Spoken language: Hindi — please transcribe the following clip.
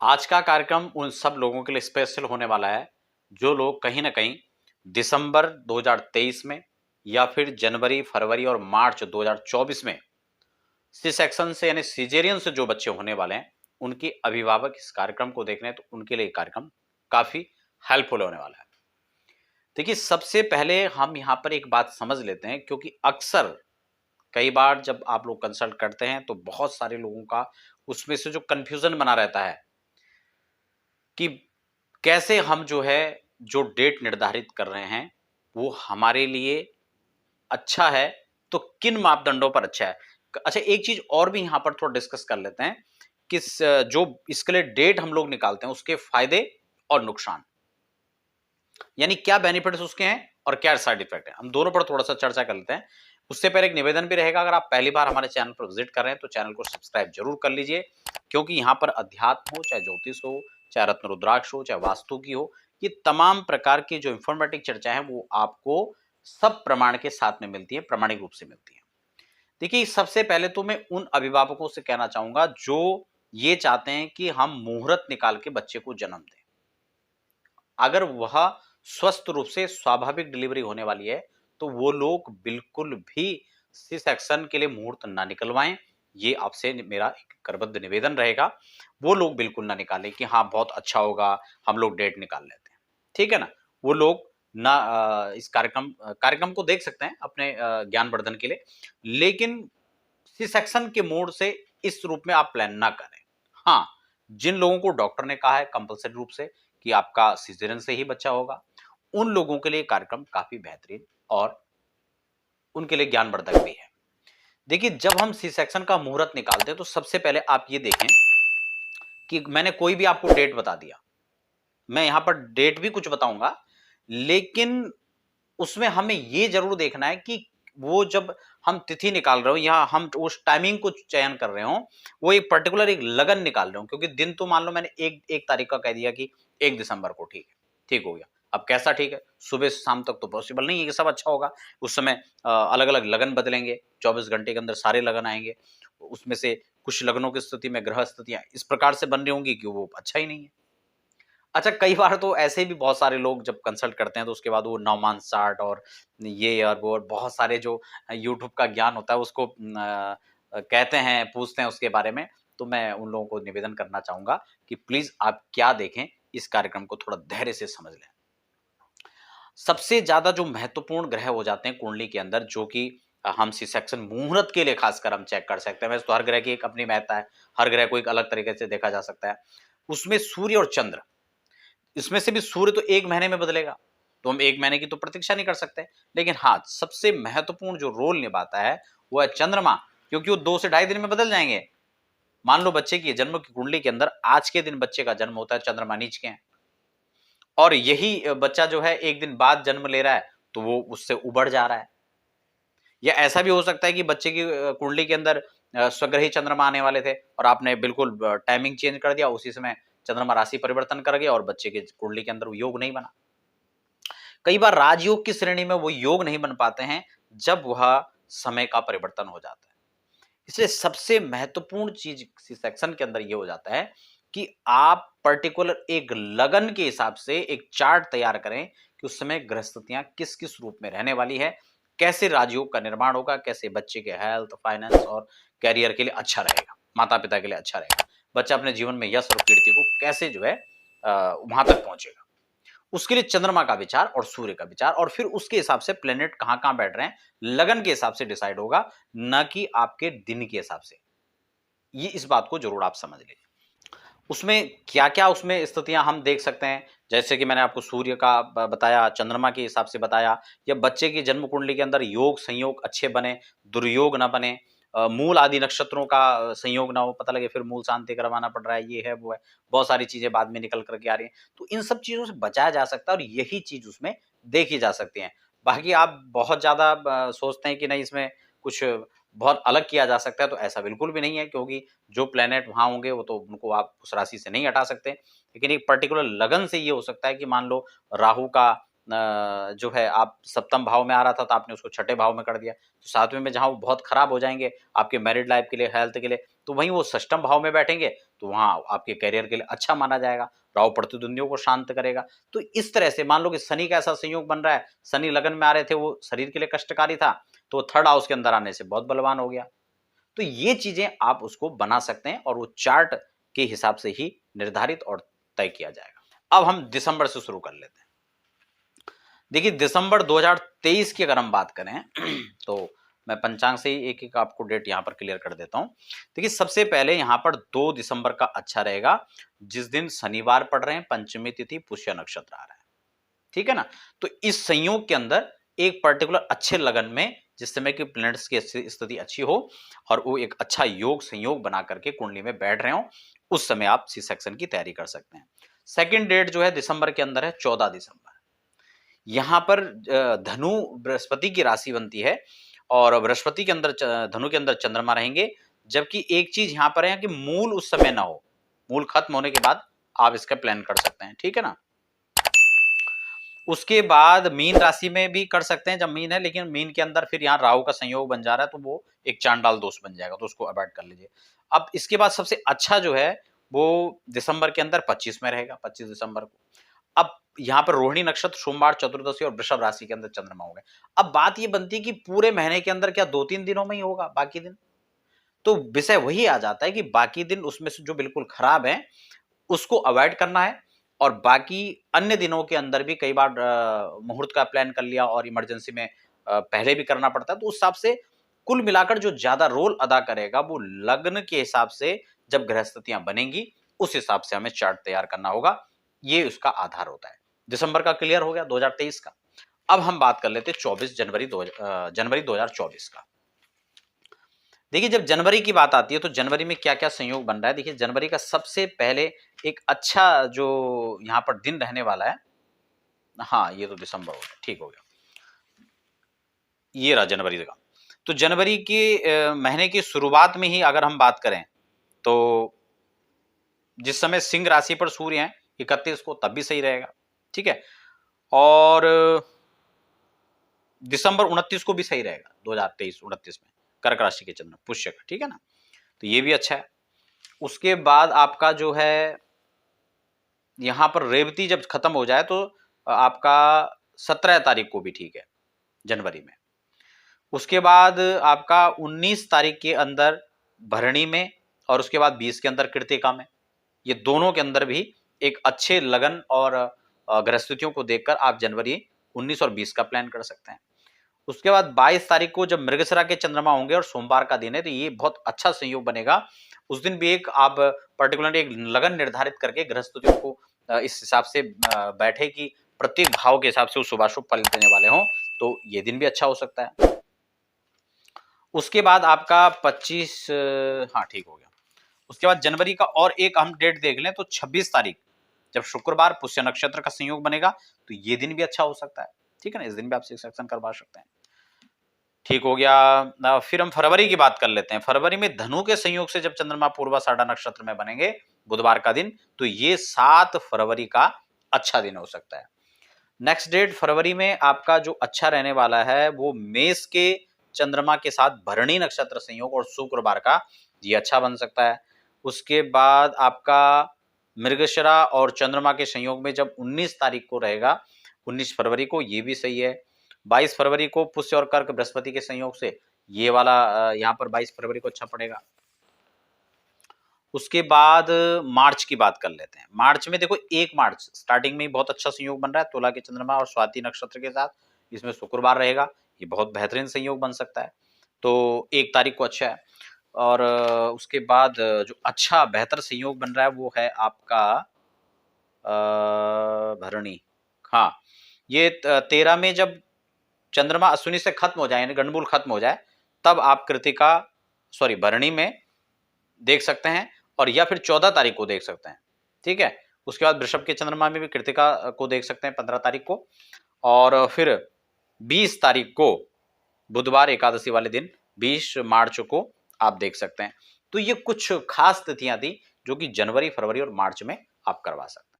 आज का कार्यक्रम उन सब लोगों के लिए स्पेशल होने वाला है जो लोग कहीं ना कहीं दिसंबर 2023 में या फिर जनवरी, फरवरी और मार्च 2024 में सी सेक्शन से यानी सिजेरियन से जो बच्चे होने वाले हैं उनके अभिभावक इस कार्यक्रम को देख रहे हैं, तो उनके लिए कार्यक्रम काफी हेल्पफुल होने वाला है। देखिए, सबसे पहले हम यहाँ पर एक बात समझ लेते हैं, क्योंकि अक्सर कई बार जब आप लोग कंसल्ट करते हैं तो बहुत सारे लोगों का उसमें से जो कंफ्यूजन बना रहता है कि कैसे हम जो है जो डेट निर्धारित कर रहे हैं वो हमारे लिए अच्छा है, तो किन मापदंडों पर अच्छा है। अच्छा, एक चीज और भी यहां पर थोड़ा डिस्कस कर लेते हैं कि जो इसके लिए डेट हम लोग निकालते हैं उसके फायदे और नुकसान, यानी क्या बेनिफिट्स उसके हैं और क्या साइड इफेक्ट है, हम दोनों पर थोड़ा सा चर्चा कर लेते हैं। उससे पहले एक निवेदन भी रहेगा, अगर आप पहली बार हमारे चैनल पर विजिट कर रहे हैं तो चैनल को सब्सक्राइब जरूर कर लीजिए, क्योंकि यहाँ पर अध्यात्म हो, चाहे ज्योतिष हो, चाहे रत्न रुद्राक्ष हो, चाहे वास्तु की हो, ये तमाम प्रकार की जो इंफॉर्मेटिव चर्चा है वो आपको सब प्रमाण के साथ में मिलती है, प्रामाणिक रूप से मिलती है। देखिए, सबसे पहले तो मैं उन अभिभावकों से कहना चाहूंगा जो ये चाहते हैं कि हम मुहूर्त निकाल के बच्चे को जन्म दें। अगर वह स्वस्थ रूप से स्वाभाविक डिलीवरी होने वाली है तो वो लोग बिल्कुल भी सी सेक्शन के लिए मुहूर्त ना निकलवाएं। ये आपसे मेरा एक करबद्ध निवेदन रहेगा। वो लोग बिल्कुल ना निकालें कि हाँ बहुत अच्छा होगा, हम लोग डेट निकाल लेते हैं, ठीक है ना। वो लोग ना इस कार्यक्रम को देख सकते हैं अपने ज्ञान वर्धन के लिए, लेकिन सी सेक्शन के मोड से इस रूप में आप प्लान ना करें। हाँ, जिन लोगों को डॉक्टर ने कहा है कंपलसरी रूप से कि आपका सिजेरियन से ही बच्चा होगा, उन लोगों के लिए कार्यक्रम काफी बेहतरीन और उनके लिए ज्ञानवर्धक भी है। देखिए, जब हम सी सेक्शन का मुहूर्त निकालते हैं तो सबसे पहले आप ये देखें कि मैंने कोई भी आपको डेट बता दिया, मैं यहां पर डेट भी कुछ बताऊंगा, लेकिन उसमें हमें ये जरूर देखना है कि वो जब हम तिथि निकाल रहे हो या हम उस टाइमिंग को चयन कर रहे हो, वो एक पर्टिकुलर एक लगन निकाल रहे हो, क्योंकि दिन तो मान लो मैंने एक एक तारीख का कह दिया कि 1 दिसंबर को, ठीक है, ठीक हो गया। अब कैसा ठीक है, सुबह से शाम तक तो पॉसिबल नहीं है कि सब अच्छा होगा। उस समय अलग अलग लगन बदलेंगे, 24 घंटे के अंदर सारे लगन आएंगे, उसमें से कुछ लगनों की स्थिति में ग्रह स्थितियां इस प्रकार से बन रही होंगी कि वो अच्छा ही नहीं है। अच्छा, कई बार तो ऐसे भी बहुत सारे लोग जब कंसल्ट करते हैं तो उसके बाद वो नवमान चार्ट और ये और वो और बहुत सारे जो यूट्यूब का ज्ञान होता है उसको कहते हैं, पूछते हैं उसके बारे में। तो मैं उन लोगों को निवेदन करना चाहूंगा कि प्लीज आप क्या देखें, इस कार्यक्रम को थोड़ा धैर्य से समझ लें। सबसे ज्यादा जो महत्वपूर्ण ग्रह हो जाते हैं कुंडली के अंदर, जो कि हम सी सेक्शन मुहूर्त के लिए खासकर हम चेक कर सकते हैं। वैसे तो हर ग्रह की एक अपनी महत्ता है, हर ग्रह को एक अलग तरीके से देखा जा सकता है। उसमें सूर्य और चंद्र, इसमें से भी सूर्य तो 1 महीने में बदलेगा, तो हम 1 महीने की तो प्रतीक्षा नहीं कर सकते। लेकिन हाँ, सबसे महत्वपूर्ण जो रोल निभाता है वो है चंद्रमा, क्योंकि वो 2 से ढाई दिन में बदल जाएंगे। मान लो बच्चे की जन्म की कुंडली के अंदर आज के दिन बच्चे का जन्म होता है, चंद्रमा नीच के हैं, और यही बच्चा जो है 1 दिन बाद जन्म ले रहा है तो वो उससे उबड़ जा रहा है। या ऐसा भी हो सकता है कि बच्चे की कुंडली के अंदर स्वग्रही चंद्रमा आने वाले थे और आपने बिल्कुल टाइमिंग चेंज कर दिया, उसी समय चंद्रमा राशि परिवर्तन कर गया और बच्चे की कुंडली के अंदर वो योग नहीं बना। कई बार राजयोग की श्रेणी में वो योग नहीं बन पाते हैं जब वह समय का परिवर्तन हो जाता है। इसलिए सबसे महत्वपूर्ण चीज इस सेक्शन के अंदर ये हो जाता है कि आप पर्टिकुलर एक लगन के हिसाब से एक चार्ट तैयार करें कि उस समय ग्रहस्थितियां किस किस रूप में रहने वाली है, कैसे राजयोग का निर्माण होगा, कैसे बच्चे के हेल्थ, फाइनेंस और कैरियर के लिए अच्छा रहेगा, माता पिता के लिए अच्छा रहेगा, बच्चा अपने जीवन में यश और कीर्ति को कैसे जो है वहां तक पहुंचेगा। उसके लिए चंद्रमा का विचार और सूर्य का विचार, और फिर उसके हिसाब से प्लेनेट कहां कहां बैठ रहे हैं लगन के हिसाब से डिसाइड होगा, न कि आपके दिन के हिसाब से। ये इस बात को जरूर आप समझ लीजिए। उसमें क्या-क्या उसमें स्थितियां हम देख सकते हैं, जैसे कि मैंने आपको सूर्य का बताया, चंद्रमा के हिसाब से बताया, या बच्चे की जन्म कुंडली के अंदर योग संयोग अच्छे बने, दुर्योग ना बने, मूल आदि नक्षत्रों का संयोग ना हो, पता लगे फिर मूल शांति करवाना पड़ रहा है, ये है वो है, बहुत सारी चीजें बाद में निकल करके आ रही हैं। तो इन सब चीजों से बचाया जा सकता है और यही चीज उसमें देखी जा सकती है। बाकी आप बहुत ज्यादा सोचते हैं कि नहीं इसमें कुछ बहुत अलग किया जा सकता है, तो ऐसा बिल्कुल भी नहीं है, क्योंकि जो प्लेनेट वहाँ होंगे वो तो उनको आप उस राशि से नहीं हटा सकते। लेकिन एक पर्टिकुलर लगन से ये हो सकता है कि मान लो राहु का जो है आप सप्तम भाव में आ रहा था तो आपने उसको छठे भाव में कर दिया, तो सातवें में जहां वो बहुत खराब हो जाएंगे आपके मैरिड लाइफ के लिए, हेल्थ के लिए, तो वहीं वो षष्ठम भाव में बैठेंगे तो वहां आपके करियर के लिए अच्छा माना जाएगा। राहु प्रतिद्वंदियों को शांत करेगा। तो इस तरह से मान लो कि शनि का ऐसा संयोग बन रहा है, शनि लगन में आ रहे थे, वो शरीर के लिए कष्टकारी था, तो थर्ड हाउस के अंदर आने से बहुत बलवान हो गया। तो ये चीजें आप उसको बना सकते हैं और वो चार्ट के हिसाब से ही निर्धारित और तय किया जाएगा। अब हम दिसंबर से शुरू कर लेते हैं। देखिए दिसंबर 2023 की अगर हम बात करें तो मैं पंचांग से ही एक एक आपको डेट यहां पर क्लियर कर देता हूं। देखिए सबसे पहले यहां पर 2 दिसंबर का अच्छा रहेगा, जिस दिन शनिवार पड़ रहे हैं, पंचमी तिथि, पुष्य नक्षत्र आ रहा है, ठीक है ना। तो इस संयोग के अंदर एक पर्टिकुलर अच्छे लगन में जिस समय की प्लैनेट्स की स्थिति अच्छी हो और वो एक अच्छा योग संयोग बना करके कुंडली में बैठ रहे हो, उस समय आप सी सेक्शन की तैयारी कर सकते हैं। सेकंड डेट जो है दिसंबर के अंदर है 14 दिसंबर। यहां पर धनु बृहस्पति की राशि बनती है और बृहस्पति के अंदर धनु के अंदर चंद्रमा रहेंगे, जबकि एक चीज यहां पर है कि मूल उस समय ना हो, मूल खत्म होने के बाद आप इसका प्लान कर सकते हैं, ठीक है ना। उसके बाद मीन राशि में भी कर सकते हैं जब मीन है, लेकिन मीन के अंदर फिर यहाँ राहु का संयोग बन जा रहा है तो वो एक चांडाल दोष बन जाएगा, तो उसको अवॉइड कर लीजिए। अब इसके बाद सबसे अच्छा जो है वो दिसंबर के अंदर 25 में रहेगा, 25 दिसंबर को। अब यहाँ पर रोहिणी नक्षत्र, सोमवार, चतुर्दशी और वृषभ राशि के अंदर चंद्रमा हो गए। अब बात ये बनती है कि पूरे महीने के अंदर क्या 2-3 दिनों में ही होगा बाकी दिन, तो विषय वही आ जाता है कि बाकी दिन उसमें से जो बिल्कुल खराब है उसको अवॉइड करना है, और बाकी अन्य दिनों के अंदर भी कई बार मुहूर्त का प्लान कर लिया और इमरजेंसी में पहले भी करना पड़ता है, तो उस हिसाब से कुल मिलाकर जो ज्यादा रोल अदा करेगा वो लग्न के हिसाब से जब ग्रहस्थितियां बनेंगी उस हिसाब से हमें चार्ट तैयार करना होगा, ये उसका आधार होता है। दिसंबर का क्लियर हो गया 2023 का। अब हम बात कर लेते हैं 24 जनवरी 2024 का। देखिए जब जनवरी की बात आती है तो जनवरी में क्या क्या संयोग बन रहा है। देखिए जनवरी का सबसे पहले एक अच्छा जो यहाँ पर दिन रहने वाला है, हाँ ये तो दिसंबर हो गया, ठीक हो गया, ये रहा जनवरी का। तो जनवरी के महीने की शुरुआत में ही अगर हम बात करें तो जिस समय सिंह राशि पर सूर्य है 31 को, तब भी सही रहेगा, ठीक है। और दिसंबर 29 को भी सही रहेगा, 2023-29 में कर्क राशि के चंद्र पुष्य का, ठीक है ना, तो ये भी अच्छा है। उसके बाद आपका जो है यहां पर रेवती जब खत्म हो जाए तो आपका 17 तारीख को भी ठीक है जनवरी में। उसके बाद आपका 19 तारीख के अंदर भरणी में और उसके बाद 20 के अंदर कृतिका में, ये दोनों के अंदर भी एक अच्छे लगन और ग्रहस्थितियों को देखकर आप जनवरी 19 और 20 का प्लान कर सकते हैं। उसके बाद 22 तारीख को जब मृगशिरा के चंद्रमा होंगे और सोमवार का दिन है, तो ये बहुत अच्छा संयोग बनेगा। उस दिन भी एक आप पर्टिकुलर एक लगन निर्धारित करके गृहस्थितियों को इस हिसाब से बैठे कि प्रत्येक भाव के हिसाब से वो शुभाशुभ फल देने वाले हों, तो ये दिन भी अच्छा हो सकता है। उसके बाद आपका 25, हाँ ठीक हो गया। उसके बाद जनवरी का और एक हम डेट देख लें तो 26 तारीख जब शुक्रवार पुष्य नक्षत्र का संयोग बनेगा, तो ये दिन भी अच्छा हो सकता है, ठीक है ना, इस दिन भी आप सेक्शन करवा सकते हैं, ठीक हो गया। फिर हम फरवरी की बात कर लेते हैं। फरवरी में धनु के संयोग से जब चंद्रमा पूर्वाषाढ़ा नक्षत्र में बनेंगे बुधवार का दिन, तो ये 7 फरवरी का अच्छा दिन हो सकता है। नेक्स्ट डेट फरवरी में आपका जो अच्छा रहने वाला है वो मेष के चंद्रमा के साथ भरणी नक्षत्र संयोग और शुक्रवार का, ये अच्छा बन सकता है। उसके बाद आपका मृगशिरा और चंद्रमा के संयोग में जब 19 तारीख को रहेगा, 19 फरवरी को, ये भी सही है। 22 फरवरी को पुष्य और कर्क बृहस्पति के संयोग से ये वाला यहाँ पर 22 फरवरी को अच्छा पड़ेगा। उसके बाद मार्च की बात कर लेते हैं। मार्च में देखो 1 मार्च स्टार्टिंग में ही बहुत अच्छा संयोग बन रहा है तुला के चंद्रमा और स्वाति नक्षत्र के साथ, इसमें शुक्रवार रहेगा, ये बहुत बेहतरीन संयोग बन सकता है, तो 1 तारीख को अच्छा है। और उसके बाद जो अच्छा बेहतर संयोग बन रहा है वो है आपका भरणी, हाँ ये 13 में जब चंद्रमा अश्विनी से खत्म हो जाए यानी गंडमूल खत्म हो जाए, तब आप कृतिका सॉरी भरणी में देख सकते हैं, और या फिर 14 तारीख को देख सकते हैं, ठीक है। उसके बाद वृषभ के चंद्रमा में भी कृतिका को देख सकते हैं 15 तारीख को, और फिर 20 तारीख को बुधवार एकादशी वाले दिन 20 मार्च को आप देख सकते हैं। तो ये कुछ खास तिथियां थी जो कि जनवरी, फरवरी और मार्च में आप करवा सकते हैं।